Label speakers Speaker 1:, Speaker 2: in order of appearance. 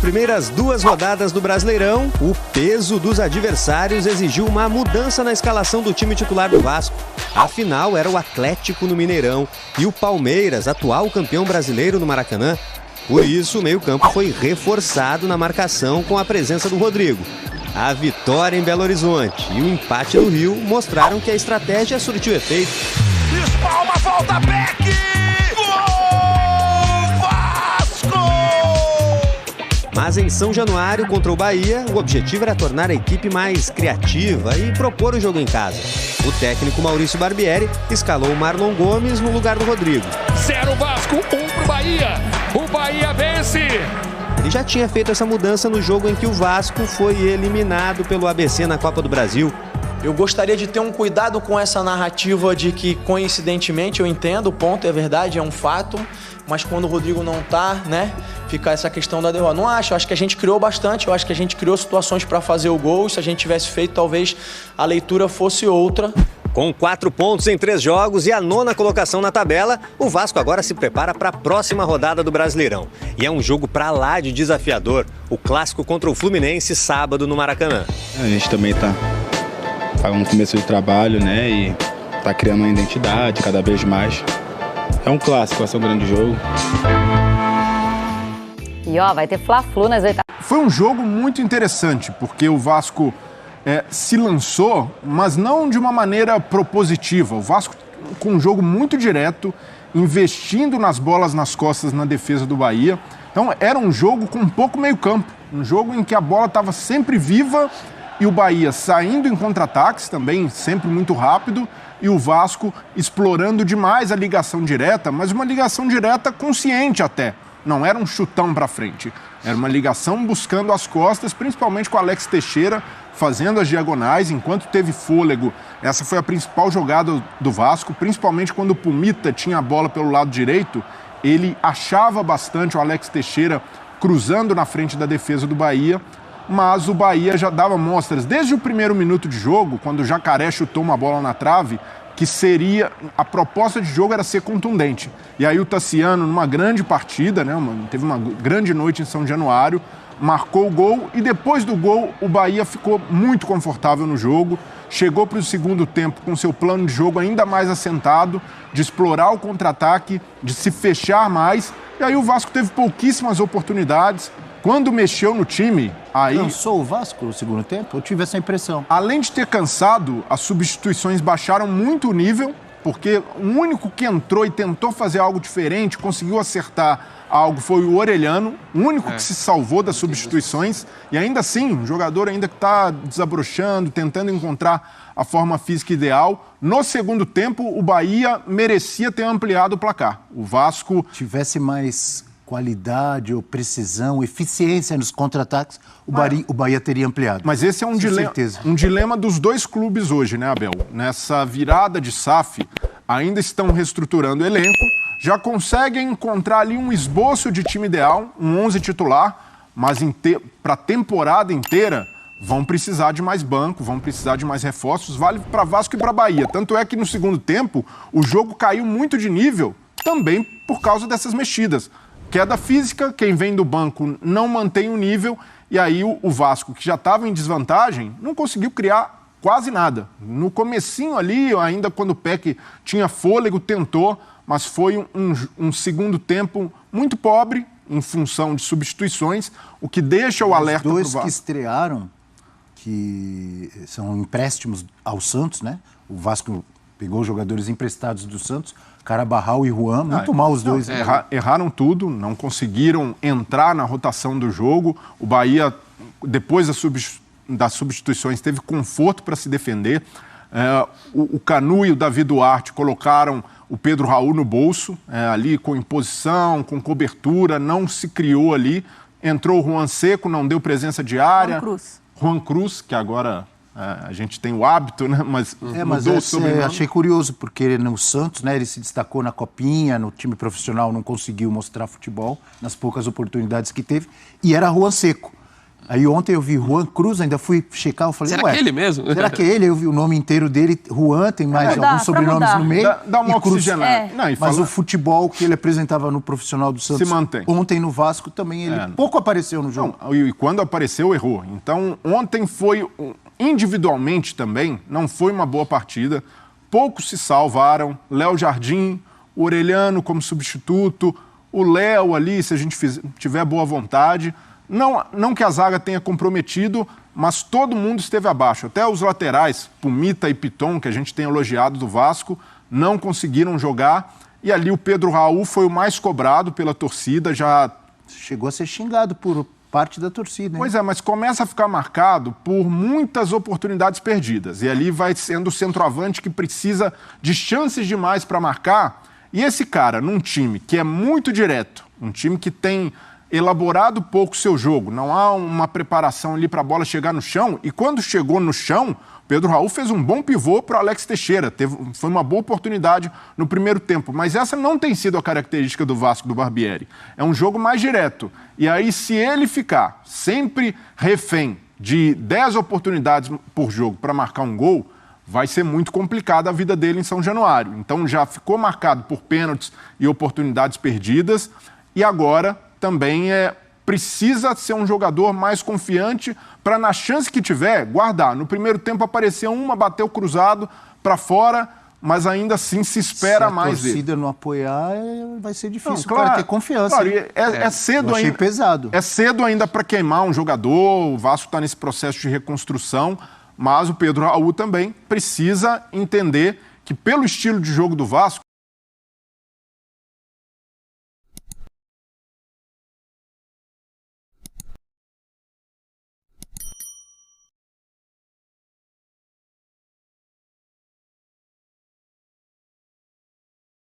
Speaker 1: primeiras 2 rodadas do Brasileirão, o peso dos adversários exigiu uma mudança na escalação do time titular do Vasco. Afinal, era o Atlético no Mineirão e o Palmeiras, atual campeão brasileiro no Maracanã. Por isso, o meio-campo foi reforçado na marcação com a presença do Rodrigo. A vitória em Belo Horizonte e o empate no Rio mostraram que a estratégia surtiu efeito.
Speaker 2: Espalma, volta, Beck!
Speaker 1: Mas em São Januário, contra o Bahia, o objetivo era tornar a equipe mais criativa e propor o jogo em casa. O técnico Maurício Barbieri escalou o Marlon Gomes no lugar do Rodrigo.
Speaker 3: 0 Vasco, 1 pro Bahia. O Bahia vence!
Speaker 1: Ele já tinha feito essa mudança no jogo em que o Vasco foi eliminado pelo ABC na Copa do Brasil.
Speaker 4: Eu gostaria de ter um cuidado com essa narrativa de que, coincidentemente, eu entendo, o ponto é verdade, é um fato, mas quando o Rodrigo não tá, né, fica essa questão da derrota. Não acho, acho que a gente criou bastante, eu acho que a gente criou situações para fazer o gol, se a gente tivesse feito, talvez a leitura fosse outra.
Speaker 1: Com 4 pontos em 3 jogos e a 9ª colocação na tabela, o Vasco agora se prepara para a próxima rodada do Brasileirão. E é um jogo pra lá de desafiador, o clássico contra o Fluminense, sábado no Maracanã.
Speaker 5: A gente também tá no começo do trabalho, né, e tá criando uma identidade cada vez mais. É um clássico, vai ser um grande jogo.
Speaker 6: E ó, vai ter Fla-Flu nas oitavas.
Speaker 7: Foi um jogo muito interessante, porque o Vasco se lançou, mas não de uma maneira propositiva. O Vasco com um jogo muito direto, investindo nas bolas nas costas na defesa do Bahia. Então era um jogo com pouco meio-campo, um jogo em que a bola estava sempre viva e o Bahia saindo em contra-ataques também, sempre muito rápido, e o Vasco explorando demais a ligação direta, mas uma ligação direta consciente até. Não era um chutão para frente, era uma ligação buscando as costas, principalmente com o Alex Teixeira fazendo as diagonais, enquanto teve fôlego. Essa foi a principal jogada do Vasco, principalmente quando o Pumita tinha a bola pelo lado direito, ele achava bastante o Alex Teixeira cruzando na frente da defesa do Bahia, mas o Bahia já dava mostras desde o primeiro minuto de jogo, quando o Jacaré chutou uma bola na trave, que seria, a proposta de jogo era ser contundente. E aí o Tassiano, numa grande partida, né, teve uma grande noite em São Januário, marcou o gol e depois do gol o Bahia ficou muito confortável no jogo, chegou para o segundo tempo com seu plano de jogo ainda mais assentado, de explorar o contra-ataque, de se fechar mais, e aí o Vasco teve pouquíssimas oportunidades. Quando mexeu no time, aí...
Speaker 8: Cansou o Vasco no segundo tempo? Eu tive essa impressão.
Speaker 7: Além de ter cansado, as substituições baixaram muito o nível, porque o único que entrou e tentou fazer algo diferente, conseguiu acertar algo, foi o Orelhano, o único que se salvou das substituições. E ainda assim, um jogador ainda que está desabrochando, tentando encontrar a forma física ideal. No segundo tempo, o Bahia merecia ter ampliado o placar. O Vasco...
Speaker 8: Tivesse mais qualidade ou precisão, eficiência nos contra-ataques, o Bahia teria ampliado.
Speaker 7: Mas esse é um dilema dos dois clubes hoje, né, Abel? Nessa virada de SAF, ainda estão reestruturando o elenco, já conseguem encontrar ali um esboço de time ideal, um 11 titular, mas para a temporada inteira vão precisar de mais banco, vão precisar de mais reforços, vale para Vasco e para Bahia. Tanto é que no segundo tempo o jogo caiu muito de nível, também por causa dessas mexidas. Queda física, quem vem do banco não mantém o nível, e aí o Vasco, que já estava em desvantagem, não conseguiu criar quase nada. No comecinho ali, ainda quando o Peck tinha fôlego, tentou, mas foi um segundo tempo muito pobre, em função de substituições, o que deixa o alerta para o Vasco.
Speaker 8: Os dois que estrearam, que são empréstimos ao Santos, né? O Vasco pegou jogadores emprestados do Santos, Carabarral e Juan, muito mal os dois.
Speaker 7: Erraram tudo, não conseguiram entrar na rotação do jogo. O Bahia, depois das substituições, teve conforto para se defender. O Canu e o Davi Duarte colocaram o Pedro Raul no bolso, ali com imposição, com cobertura, não se criou ali. Entrou o Juan Seco, não deu presença diária. Juan Cruz, que agora... a gente tem o hábito, né? Mas mudou o sobrenome.
Speaker 8: Achei curioso, porque no Santos, né, ele se destacou na Copinha, no time profissional não conseguiu mostrar futebol, nas poucas oportunidades que teve, e era Juan Seco. Aí ontem eu vi Juan Cruz, ainda fui checar, eu falei,
Speaker 3: será que é ele mesmo?
Speaker 8: Será que é ele? Eu vi o nome inteiro dele, Juan, tem mais alguns sobrenomes no meio.
Speaker 7: Dá uma oxigenada.
Speaker 8: Mas o futebol que ele apresentava no profissional do Santos
Speaker 7: se mantém.
Speaker 8: Ontem no Vasco também, ele pouco apareceu no jogo.
Speaker 7: Não, e quando apareceu, errou. Então, ontem foi, individualmente também, não foi uma boa partida. Poucos se salvaram. Léo Jardim, o Orelhano como substituto, o Léo ali, se a gente tiver boa vontade. Não que a zaga tenha comprometido, mas todo mundo esteve abaixo. Até os laterais, Pumita e Piton, que a gente tem elogiado do Vasco, não conseguiram jogar. E ali o Pedro Raul foi o mais cobrado pela torcida, já...
Speaker 8: Chegou a ser xingado por parte da torcida, hein?
Speaker 7: Pois é, mas começa a ficar marcado por muitas oportunidades perdidas. E ali vai sendo o centroavante que precisa de chances demais para marcar. E esse cara, num time que é muito direto, um time que tem elaborado pouco seu jogo, não há uma preparação ali para a bola chegar no chão, e quando chegou no chão, Pedro Raul fez um bom pivô para o Alex Teixeira, foi uma boa oportunidade no primeiro tempo, mas essa não tem sido a característica do Vasco, do Barbieri. É um jogo mais direto, e aí se ele ficar sempre refém de 10 oportunidades por jogo para marcar um gol, vai ser muito complicada a vida dele em São Januário. Então já ficou marcado por pênaltis e oportunidades perdidas, e agora também precisa ser um jogador mais confiante para, na chance que tiver, guardar. No primeiro tempo apareceu bateu cruzado para fora, mas ainda assim se espera mais dele.
Speaker 8: Se a torcida não apoiar, vai ser difícil
Speaker 7: não, claro,
Speaker 8: o cara ter confiança.
Speaker 7: Claro, é cedo
Speaker 8: eu achei
Speaker 7: ainda.
Speaker 8: Pesado.
Speaker 7: É cedo ainda para queimar um jogador, o Vasco está nesse processo de reconstrução, mas o Pedro Raul também precisa entender que, pelo estilo de jogo do Vasco,